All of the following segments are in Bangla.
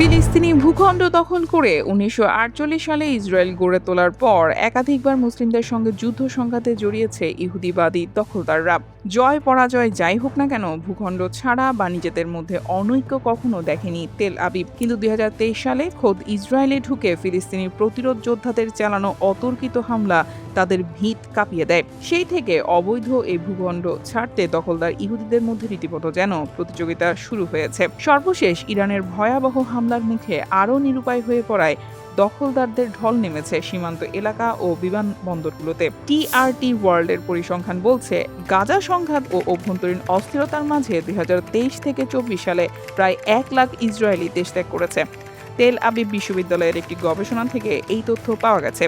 ফিলিস্তিনি ভূখণ্ড দখল করে ১৯৪৮ সালে ইসরায়েল গড়ে তোলার পর একাধিকবার মুসলিমদের সঙ্গে যুদ্ধ সংঘাতে জড়িয়েছে ইহুদিবাদী দখলদাররা। জয় পরাজয় যাই হোক না কেন, ভূখণ্ড ছাড়া বা নিজেদের মধ্যে অনৈক্য কখনো দেখেনি তেল আবিব। কিন্তু ২০২৩ সালে খোদ ইসরায়েলে ঢুকে ফিলিস্তিনি প্রতিরোধ যোদ্ধাদের চালানো অতর্কিত হামলা তাদের ভিত কাঁপিয়ে দেয়। সেই থেকে অবৈধ এই ভূখণ্ড ছাড়তে দখলদার ইহুদিদের মধ্যে রীতিমতো যেন প্রতিযোগিতা শুরু হয়েছে। সর্বশেষ ইরানের ভয়াবহ হামলার মুখে আরও নিরুপায় হয়ে পড়ায় দখলদারদের ঢল নেমেছে সীমান্ত এলাকা ও বিমানবন্দরগুলোতে। টিআরটি ওয়ার্ল্ডের পরিসংখ্যান বলছে, গাজা সংঘাত ও অভ্যন্তরীণ অস্থিরতার মাঝে ২০২৩ থেকে ২৪ সালে প্রায় ১ লাখ ইসরায়েলি দেশত্যাগ করেছে। তেল আবিব বিশ্ববিদ্যালয়ের একটি গবেষণা থেকে এই তথ্য পাওয়া গেছে।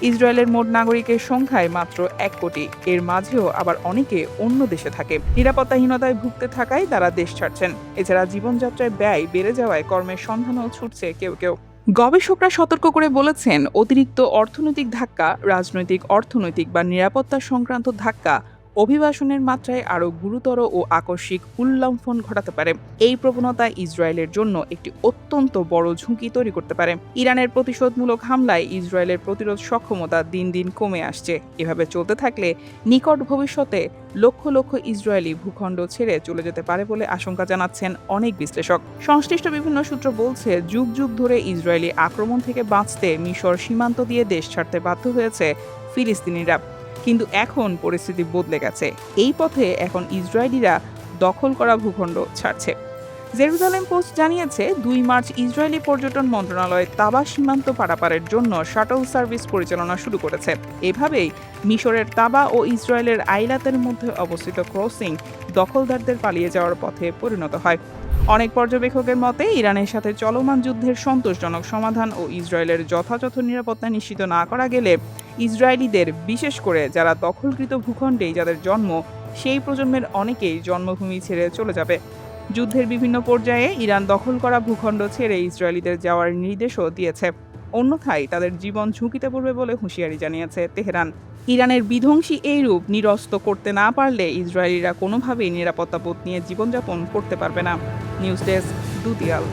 ইসরায়েলের মোট নাগরিকের সংখ্যায় মাত্র ১ কোটি। এর মাঝেও আবার অনেকে অন্য দেশে থাকে। নিরাপত্তাহীনতায় ভুগতে থাকায় তারা দেশ ছাড়ছেন। এছাড়া জীবনযাত্রায় ব্যয় বেড়ে যাওয়ায় কর্মের সন্ধানেও ছুটছে কেউ কেউ। গবেষকরা সতর্ক করে বলেছেন, অতিরিক্ত অর্থনৈতিক ধাক্কা, রাজনৈতিক, অর্থনৈতিক বা নিরাপত্তা সংক্রান্ত ধাক্কা অভিবাসনের মাত্রায় আরও গুরুতর ও আকস্মিক উল্লম্ফন ঘটাতে পারে। এই প্রবণতা ইসরায়েলের জন্য একটি অত্যন্ত বড় ঝুঁকি তৈরি করতে পারে। ইরানের প্রতিশোধমূলক হামলায় ইসরায়েলের প্রতিরোধ সক্ষমতা দিন দিন কমে আসছে। এভাবে চলতে থাকলে নিকট ভবিষ্যতে লক্ষ লক্ষ ইসরায়েলি ভূখণ্ড ছেড়ে চলে যেতে পারে বলে আশঙ্কা জানাচ্ছেন অনেক বিশ্লেষক। সংশ্লিষ্ট বিভিন্ন সূত্র বলছে, যুগ যুগ ধরে ইসরায়েলি আক্রমণ থেকে বাঁচতে মিশর সীমান্ত দিয়ে দেশ ছাড়তে বাধ্য হয়েছে ফিলিস্তিনিরা। কিন্তু এখন পরিস্থিতি বদলে গেছে। এই পথে এখন ইসরায়েলিরা দখল করা ভূখণ্ড ছাড়ছে। জেরুজালেম পোস্ট জানিয়েছে, ২ মার্চ ইসরায়েলি পর্যটন মন্ত্রণালয় তাবা সীমান্ত পারাপারের জন্য শাটল সার্ভিস পরিচালনা শুরু করেছে। এভাবেই মিশরের তাবা ও ইসরায়েলের আইলাতের মধ্যে অবস্থিত ক্রসিং দখলদারদের পালিয়ে যাওয়ার পথে পরিণত হয়। অনেক পর্যবেক্ষকের মতে, ইরানের সাথে চলমান যুদ্ধের সন্তোষজনক সমাধান ও ইসরায়েলের যথাযথ নিরাপত্তা নিশ্চিত না করা গেলে ইসরায়েলিদের, বিশেষ করে যারা দখলকৃত ভূখণ্ডেই যাদের জন্ম, সেই প্রজন্মের অনেকেই জন্মভূমি ছেড়ে চলে যাবে। যুদ্ধের বিভিন্ন পর্যায়ে ইরান দখল করা ভূখণ্ড ছেড়ে ইসরায়েলিদের যাওয়ার নির্দেশও দিয়েছে। অন্যথায় তাদের জীবন ঝুঁকিতে পড়বে বলে হুঁশিয়ারি জানিয়েছে তেহরান। ইরানের বিধ্বংসী এই রূপ নিরস্ত করতে না পারলে ইসরায়েলিরা কোনোভাবেই নিরাপত্তাবোধ নিয়ে জীবনযাপন করতে পারবে না। News desk, দুতিয়াল।